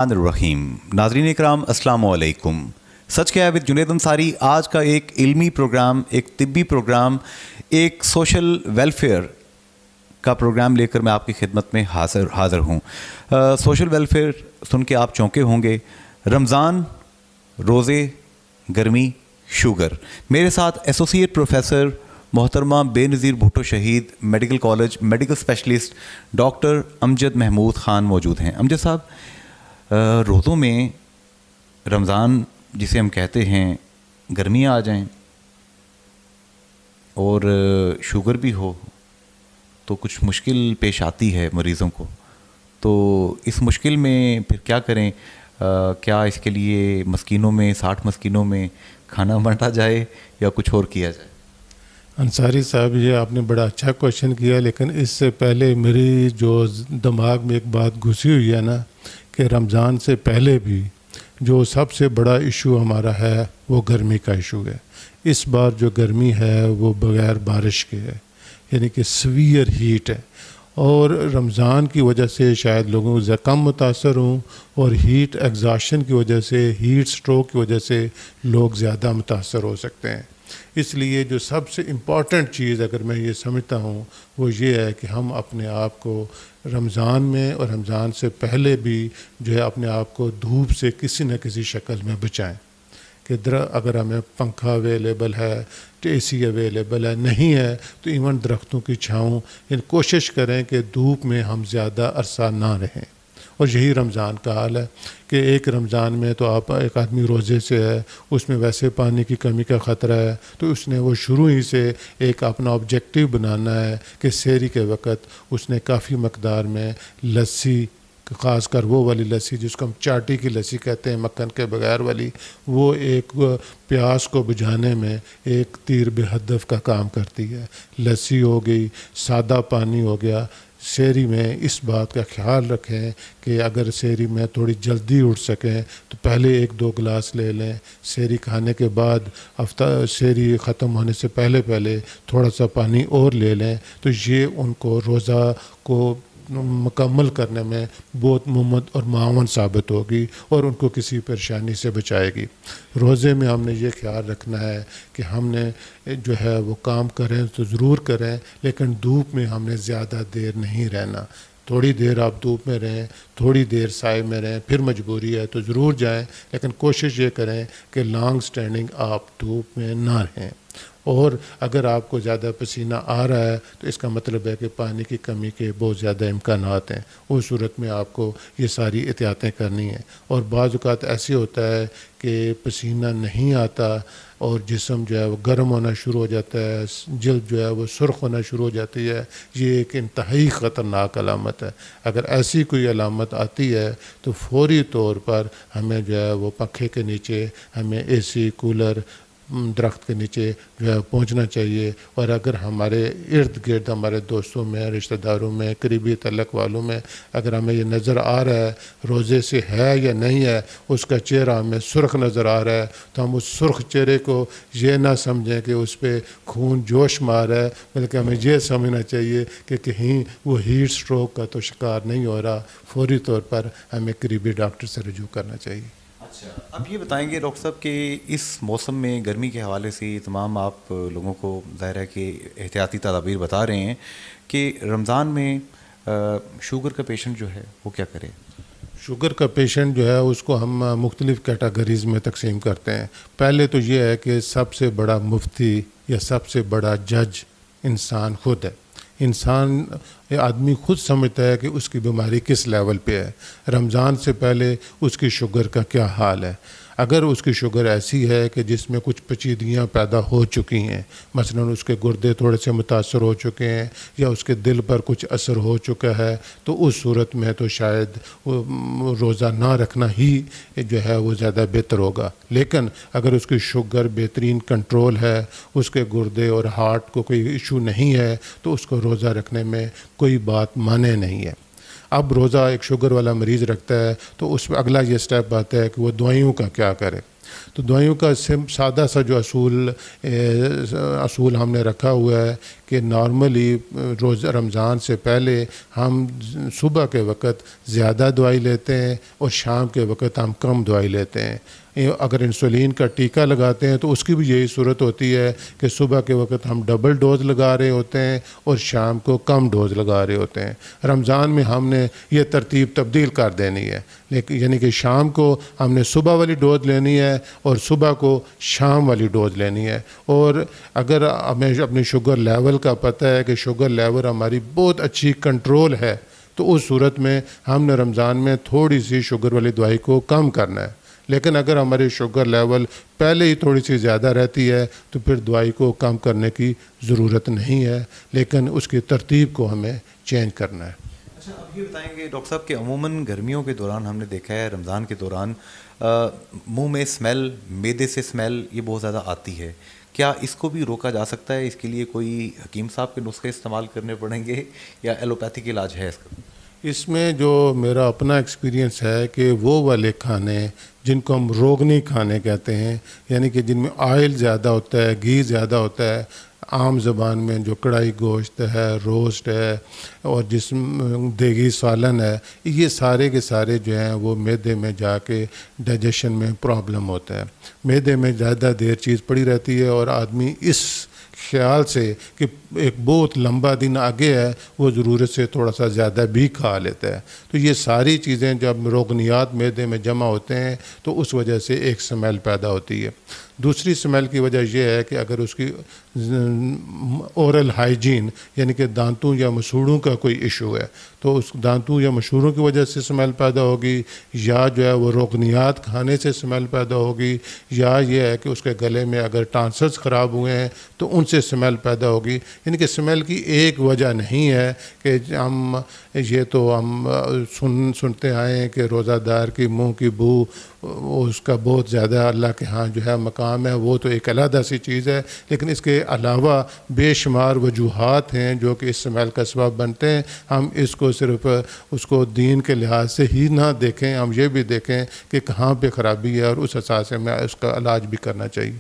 الرحیم ناظرین اکرام السلام علیکم. سچ کیا ود جنید انصاری آج کا ایک علمی پروگرام، ایک طبی پروگرام، ایک سوشل ویلفیئر کا پروگرام لے کر میں آپ کی خدمت میں حاضر ہوں. سوشل ویلفیئر سن کے آپ چونکے ہوں گے. رمضان، روزے، گرمی، شوگر. میرے ساتھ ایسوسیٹ پروفیسر محترمہ بے نظیر بھٹو شہید medical college medical specialist doctor Amjad Mahmood Khan موجود ہیں. امجد صاحب، روزوں میں رمضان جسے ہم کہتے ہیں، گرمیاں آ جائیں اور شوگر بھی ہو تو کچھ مشکل پیش آتی ہے مریضوں کو. تو اس مشکل میں پھر کیا کریں؟ کیا اس کے لیے مسکینوں میں 60 مسکینوں میں کھانا بانٹا جائے یا کچھ اور کیا جائے؟ انصاری صاحب، یہ آپ نے بڑا اچھا کوشچن کیا، لیکن اس سے پہلے میری جو دماغ میں ایک بات گھسی ہوئی ہے نا، کہ رمضان سے پہلے بھی جو سب سے بڑا ایشو ہمارا ہے وہ گرمی کا ایشو ہے. اس بار جو گرمی ہے وہ بغیر بارش کے ہے، یعنی کہ سویئر ہیٹ ہے، اور رمضان کی وجہ سے شاید لوگوں سے کم متاثر ہوں، اور ہیٹ ایگزاشن کی وجہ سے، ہیٹ سٹروک کی وجہ سے لوگ زیادہ متاثر ہو سکتے ہیں. اس لیے جو سب سے امپورٹنٹ چیز اگر میں یہ سمجھتا ہوں وہ یہ ہے کہ ہم اپنے آپ کو رمضان میں اور رمضان سے پہلے بھی جو ہے اپنے آپ کو دھوپ سے کسی نہ کسی شکل میں بچائیں. کہ اگر ہمیں پنکھا اویلیبل ہے، اے سی اویلیبل ہے، نہیں ہے تو ایون درختوں کی چھاؤں، یعنی کوشش کریں کہ دھوپ میں ہم زیادہ عرصہ نہ رہیں. اور یہی رمضان کا حال ہے کہ ایک رمضان میں تو آپ ایک آدمی روزے سے ہے، اس میں ویسے پانی کی کمی کا خطرہ ہے، تو اس نے وہ شروع ہی سے ایک اپنا آبجیکٹیو بنانا ہے کہ سحری کے وقت اس نے کافی مقدار میں لسی، خاص کر وہ والی لسی جس کو ہم چاٹی کی لسی کہتے ہیں، مکھن کے بغیر والی، وہ ایک پیاس کو بجھانے میں ایک تیر بے ہدف کا کام کرتی ہے. لسی ہو گئی، سادہ پانی ہو گیا. سحری میں اس بات کا خیال رکھیں کہ اگر سحری میں تھوڑی جلدی اٹھ سکیں تو پہلے 1-2 گلاس لے لیں. سحری کھانے کے بعد سحری ختم ہونے سے پہلے تھوڑا سا پانی اور لے لیں. تو یہ ان کو روزہ کو مکمل کرنے میں بہت ممد اور معاون ثابت ہوگی اور ان کو کسی پریشانی سے بچائے گی. روزے میں ہم نے یہ خیال رکھنا ہے کہ ہم نے جو ہے وہ کام کریں تو ضرور کریں، لیکن دھوپ میں ہم نے زیادہ دیر نہیں رہنا. تھوڑی دیر آپ دھوپ میں رہیں، تھوڑی دیر سائے میں رہیں، پھر مجبوری ہے تو ضرور جائیں، لیکن کوشش یہ کریں کہ لانگ سٹینڈنگ آپ دھوپ میں نہ رہیں. اور اگر آپ کو زیادہ پسینہ آ رہا ہے تو اس کا مطلب ہے کہ پانی کی کمی کے بہت زیادہ امکانات ہیں. اس صورت میں آپ کو یہ ساری احتیاطیں کرنی ہیں. اور بعض اوقات ایسے ہوتا ہے کہ پسینہ نہیں آتا اور جسم جو ہے وہ گرم ہونا شروع ہو جاتا ہے، جلد جو ہے وہ سرخ ہونا شروع ہو جاتی ہے. یہ ایک انتہائی خطرناک علامت ہے. اگر ایسی کوئی علامت آتی ہے تو فوری طور پر ہمیں جو ہے وہ پنکھے کے نیچے، ہمیں اے سی، کولر، درخت کے نیچے جو ہے پہنچنا چاہیے. اور اگر ہمارے ارد گرد، ہمارے دوستوں میں، رشتہ داروں میں، قریبی تعلق والوں میں اگر ہمیں یہ نظر آ رہا ہے روزے سے ہے یا نہیں ہے، اس کا چہرہ ہمیں سرخ نظر آ رہا ہے، تو ہم اس سرخ چہرے کو یہ نہ سمجھیں کہ اس پہ خون جوش مار ہے، بلکہ ہمیں یہ سمجھنا چاہیے کہ کہیں وہ ہیٹ سٹروک کا تو شکار نہیں ہو رہا. فوری طور پر ہمیں قریبی ڈاکٹر سے رجوع کرنا چاہیے. اچھا، اب یہ بتائیں گے ڈاکٹر صاحب کہ اس موسم میں گرمی کے حوالے سے تمام آپ لوگوں کو ظاہر ہے کہ احتیاطی تدابیر بتا رہے ہیں کہ رمضان میں شوگر کا پیشنٹ جو ہے وہ کیا کرے؟ شوگر کا پیشنٹ جو ہے اس کو ہم مختلف کیٹاگریز میں تقسیم کرتے ہیں. پہلے تو یہ ہے کہ سب سے بڑا مفتی یا سب سے بڑا جج انسان خود ہے. انسان، آدمی خود سمجھتا ہے کہ اس کی بیماری کس لیول پہ ہے، رمضان سے پہلے اس کی شوگر کا کیا حال ہے. اگر اس کی شوگر ایسی ہے کہ جس میں کچھ پیچیدگیاں پیدا ہو چکی ہیں، مثلا اس کے گردے تھوڑے سے متاثر ہو چکے ہیں یا اس کے دل پر کچھ اثر ہو چکا ہے، تو اس صورت میں تو شاید روزہ نہ رکھنا ہی جو ہے وہ زیادہ بہتر ہوگا. لیکن اگر اس کی شوگر بہترین کنٹرول ہے، اس کے گردے اور ہارٹ کو کوئی ایشو نہیں ہے، تو اس کو روزہ رکھنے میں کوئی بات مانے نہیں ہے. اب روزہ ایک شوگر والا مریض رکھتا ہے تو اس میں اگلا یہ سٹیپ آتا ہے کہ وہ دوائیوں کا کیا کرے. تو دوائیوں کا سادہ سا جو اصول ہم نے رکھا ہوا ہے کہ نارملی روز رمضان سے پہلے ہم صبح کے وقت زیادہ دوائی لیتے ہیں اور شام کے وقت ہم کم دوائی لیتے ہیں. اگر انسولین کا ٹیکہ لگاتے ہیں تو اس کی بھی یہی صورت ہوتی ہے کہ صبح کے وقت ہم ڈبل ڈوز لگا رہے ہوتے ہیں اور شام کو کم ڈوز لگا رہے ہوتے ہیں. رمضان میں ہم نے یہ ترتیب تبدیل کر دینی ہے، لیکن یعنی کہ شام کو ہم نے صبح والی ڈوز لینی ہے اور صبح کو شام والی ڈوز لینی ہے. اور اگر ہمیں اپنی شوگر لیول کا پتہ ہے کہ شوگر لیول ہماری بہت اچھی کنٹرول ہے تو اس صورت میں ہم نے رمضان میں تھوڑی سی شوگر والی دوائی کو کم کرنا ہے. لیکن اگر ہماری شوگر لیول پہلے ہی تھوڑی سی زیادہ رہتی ہے تو پھر دوائی کو کم کرنے کی ضرورت نہیں ہے، لیکن اس کی ترتیب کو ہمیں چینج کرنا ہے. اچھا، اب یہ بتائیں گے ڈاکٹر صاحب کہ عموماً گرمیوں کے دوران ہم نے دیکھا ہے، رمضان کے دوران منہ میں اسمیل، معدے سے اسمیل یہ بہت زیادہ آتی ہے. کیا اس کو بھی روکا جا سکتا ہے؟ اس کے لیے کوئی حکیم صاحب کے نسخے استعمال کرنے پڑیں گے یا ایلوپیتھک علاج ہے اس کا؟ اس میں جو میرا اپنا ایکسپیرینس ہے کہ وہ والے کھانے جن کو ہم روگنی کھانے کہتے ہیں، یعنی کہ جن میں آئل زیادہ ہوتا ہے، گھی زیادہ ہوتا ہے، عام زبان میں جو کڑھائی گوشت ہے، روسٹ ہے اور دیگی سالن ہے، یہ سارے کے سارے جو ہیں وہ معدے میں جا کے ڈائجیشن میں پرابلم ہوتا ہے. معدے میں زیادہ دیر چیز پڑی رہتی ہے اور آدمی اس خیال سے کہ ایک بہت لمبا دن آگے ہے وہ ضرورت سے تھوڑا سا زیادہ بھی کھا لیتا ہے. تو یہ ساری چیزیں جب روگنیات معدے میں جمع ہوتے ہیں تو اس وجہ سے ایک سمیل پیدا ہوتی ہے. دوسری سمیل کی وجہ یہ ہے کہ اگر اس کی اورل ہائیجین یعنی کہ دانتوں یا مسوڑوں کا کوئی ایشو ہے تو اس دانتوں یا مسوڑوں کی وجہ سے سمیل پیدا ہوگی، یا جو ہے وہ روگنیات کھانے سے سمیل پیدا ہوگی، یا یہ ہے کہ اس کے گلے میں اگر ٹانسلز خراب ہوئے ہیں تو ان سے سمیل پیدا ہوگی. یعنی کہ سمیل کی ایک وجہ نہیں ہے کہ ہم یہ تو ہم سنتے آئے ہیں کہ روزہ دار کی منہ کی بو اس کا بہت زیادہ اللہ کے ہاں جو ہے مقام ہے، وہ تو ایک علیحدہ سی چیز ہے. لیکن اس کے علاوہ بے شمار وجوہات ہیں جو کہ اس سمیل کا سبب بنتے ہیں. ہم اس کو صرف اس کو دین کے لحاظ سے ہی نہ دیکھیں، ہم یہ بھی دیکھیں کہ کہاں پہ خرابی ہے اور اس حساب سے میں اس کا علاج بھی کرنا چاہیے.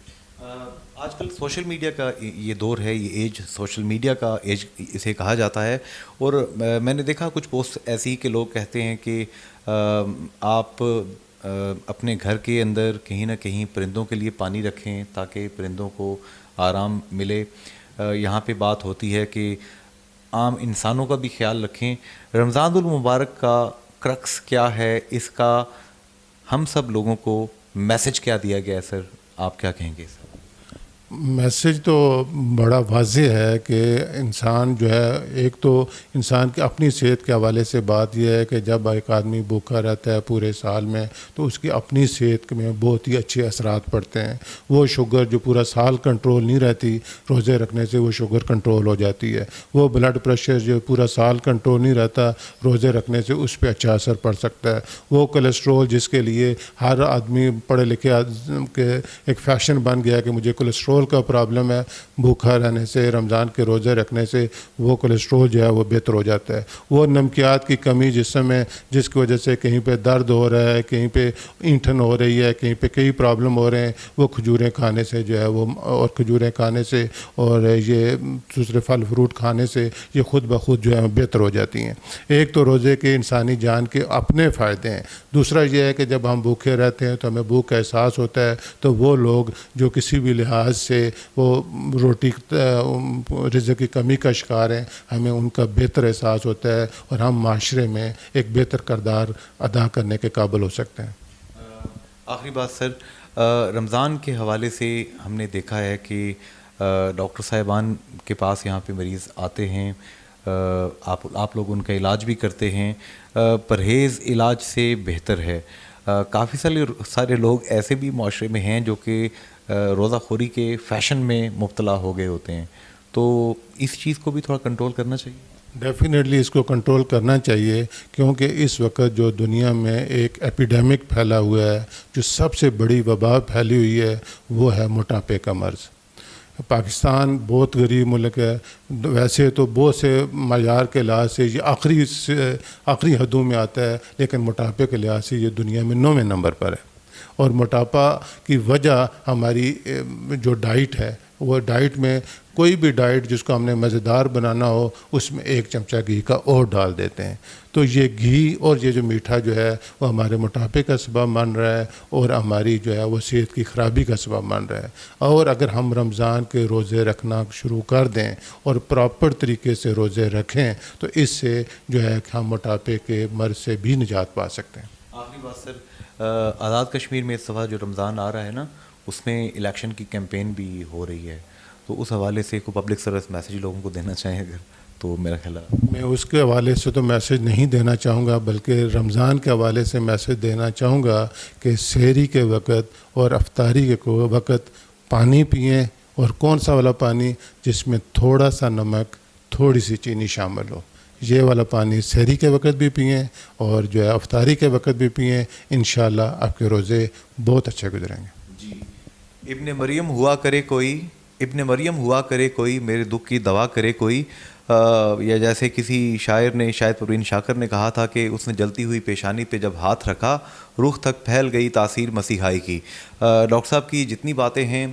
آج کل سوشل میڈیا کا یہ دور ہے، یہ ایج سوشل میڈیا کا ایج اسے کہا جاتا ہے. اور میں نے دیکھا کچھ پوسٹ ایسی کہ لوگ کہتے ہیں کہ آپ اپنے گھر کے اندر کہیں نہ کہیں پرندوں کے لیے پانی رکھیں تاکہ پرندوں کو آرام ملے. یہاں پہ بات ہوتی ہے کہ عام انسانوں کا بھی خیال رکھیں. رمضان المبارک کا کرکس کیا ہے، اس کا ہم سب لوگوں کو میسج کیا دیا گیا ہے سر؟ آپ کیا کہیں گے سر؟ میسج تو بڑا واضح ہے کہ انسان جو ہے، ایک تو انسان کی اپنی صحت کے حوالے سے بات یہ ہے کہ جب ایک آدمی بھوکا رہتا ہے پورے سال میں تو اس کی اپنی صحت میں بہت ہی اچھے اثرات پڑتے ہیں. وہ شوگر جو پورا سال کنٹرول نہیں رہتی، روزے رکھنے سے وہ شوگر کنٹرول ہو جاتی ہے. وہ بلڈ پریشر جو پورا سال کنٹرول نہیں رہتا، روزے رکھنے سے اس پہ اچھا اثر پڑ سکتا ہے. وہ کولیسٹرول جس کے لیے ہر آدمی پڑھے لکھے کے ایک فیشن بن گیا کہ مجھے کولیسٹرول کا پرابلم ہے، بھوکا رہنے سے، رمضان کے روزے رکھنے سے وہ کولیسٹرول جو ہے وہ بہتر ہو جاتا ہے. وہ نمکیات کی کمی جسم میں جس کی وجہ سے کہیں پہ درد ہو رہا ہے، کہیں پہ اینٹھن ہو رہی ہے، کہیں پہ کئی پرابلم ہو رہے ہیں، وہ کھجوریں کھانے سے جو ہے وہ، اور کھجوریں کھانے سے اور یہ دوسرے پھل فروٹ کھانے سے یہ خود بخود جو ہے بہتر ہو جاتی ہیں. ایک تو روزے کے انسانی جان کے اپنے فائدے ہیں. دوسرا یہ ہے کہ جب ہم بھوکے رہتے ہیں تو ہمیں بھوک کا احساس ہوتا ہے، تو وہ لوگ جو کسی بھی لحاظ سے وہ روٹی رزق کی کمی کا شکار ہیں، ہمیں ان کا بہتر احساس ہوتا ہے اور ہم معاشرے میں ایک بہتر کردار ادا کرنے کے قابل ہو سکتے ہیں. آخری بات سر، رمضان کے حوالے سے ہم نے دیکھا ہے کہ ڈاکٹر صاحبان کے پاس یہاں پہ مریض آتے ہیں، آپ لوگ ان کا علاج بھی کرتے ہیں. پرہیز علاج سے بہتر ہے. کافی سارے لوگ ایسے بھی معاشرے میں ہیں جو کہ روزہ خوری کے فیشن میں مبتلا ہو گئے ہوتے ہیں، تو اس چیز کو بھی تھوڑا کنٹرول کرنا چاہیے. ڈیفینیٹلی اس کو کنٹرول کرنا چاہیے، کیونکہ اس وقت جو دنیا میں ایک ایپیڈیمک پھیلا ہوا ہے، جو سب سے بڑی وبا پھیلی ہوئی ہے، وہ ہے موٹاپے کا مرض. پاکستان بہت غریب ملک ہے، ویسے تو بہت سے معیار کے لحاظ سے یہ آخری حدوں میں آتا ہے، لیکن موٹاپے کے لحاظ سے یہ دنیا میں 9ویں نمبر پر ہے. اور موٹاپا کی وجہ ہماری جو ڈائٹ ہے وہ ڈائٹ میں کوئی بھی ڈائٹ جس کو ہم نے مزیدار بنانا ہو اس میں 1 چمچہ گھی کا اور ڈال دیتے ہیں. تو یہ گھی اور یہ جو میٹھا جو ہے وہ ہمارے موٹاپے کا سبب بن رہا ہے اور ہماری جو ہے وہ صحت کی خرابی کا سبب بن رہا ہے. اور اگر ہم رمضان کے روزے رکھنا شروع کر دیں اور پراپر طریقے سے روزے رکھیں تو اس سے جو ہے کہ ہم موٹاپے کے مرض سے بھی نجات پا سکتے ہیں. آخری بات سر، آزاد کشمیر میں اس دفعہ جو رمضان آ رہا ہے نا اس میں الیکشن کی کیمپین بھی ہو رہی ہے، تو اس حوالے سے کوئی پبلک سروس میسیج لوگوں کو دینا چاہیں اگر تو میرا خیال ہے. میں اس کے حوالے سے تو میسیج نہیں دینا چاہوں گا، بلکہ رمضان کے حوالے سے میسیج دینا چاہوں گا کہ سحری کے وقت اور افطاری کے وقت پانی پئیں، اور کون سا والا پانی؟ جس میں تھوڑا سا نمک، تھوڑی سی چینی شامل ہو. یہ والا پانی سحری کے وقت بھی پئیں اور جو ہے افطاری کے وقت بھی پئیں. انشاءاللہ آپ کے روزے بہت اچھے گزریں گے. جی، ابن مریم ہوا کرے کوئی میرے دکھ کی دوا کرے کوئی، یا جیسے کسی شاعر نے، شاید پروین شاکر نے کہا تھا کہ اس نے جلتی ہوئی پیشانی پہ جب ہاتھ رکھا روح تک پھیل گئی تاثیر مسیحائی کی. ڈاکٹر صاحب کی جتنی باتیں ہیں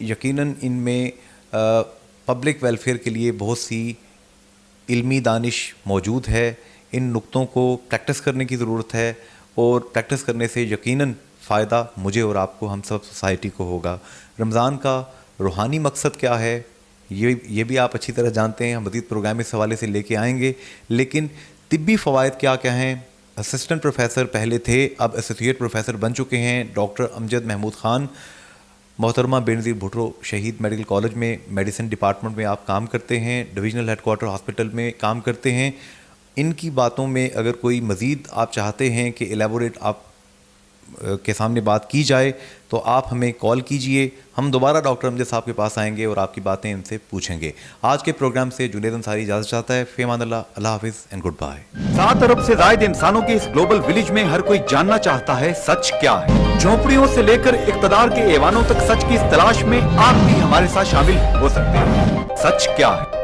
یقیناً ان میں پبلک ویلفیئر کے لیے بہت سی علمی دانش موجود ہے. ان نقطوں کو پریکٹس کرنے کی ضرورت ہے، اور پریکٹس کرنے سے یقیناً فائدہ مجھے اور آپ کو، ہم سب سوسائٹی کو ہوگا. رمضان کا روحانی مقصد کیا ہے یہ بھی آپ اچھی طرح جانتے ہیں، ہم مزید پروگرام اس حوالے سے لے کے آئیں گے. لیکن طبی فوائد کیا کیا ہیں؟ اسسٹنٹ پروفیسر پہلے تھے، اب ایسوسیٹ پروفیسر بن چکے ہیں. ڈاکٹر امجد محمود خان، محترمہ بے نظیر بھٹو شہید میڈیکل کالج میں میڈیسن ڈپارٹمنٹ میں آپ کام کرتے ہیں، ڈویژنل ہیڈ کوارٹر ہاسپٹل میں کام کرتے ہیں. ان کی باتوں میں اگر کوئی مزید آپ چاہتے ہیں کہ ایلیبوریٹ آپ کے سامنے بات کی جائے تو آپ ہمیں کال کیجئے. ہم دوبارہ ڈاکٹر امجد صاحب کے پاس آئیں گے اور آپ کی باتیں ان سے پوچھیں گے. آج کے پروگرام سے جنید انصاری اجازت چاہتا ہے. فی امان اللہ، اللہ حافظ اینڈ گڈ بائے. 7 ارب سے زائد انسانوں کے اس گلوبل ولیج میں ہر کوئی جاننا چاہتا ہے سچ کیا ہے. جھونپڑیوں سے لے کر اقتدار کے ایوانوں تک سچ کی اس تلاش میں آپ بھی ہمارے ساتھ شامل ہو سکتے ہیں. سچ کیا ہے؟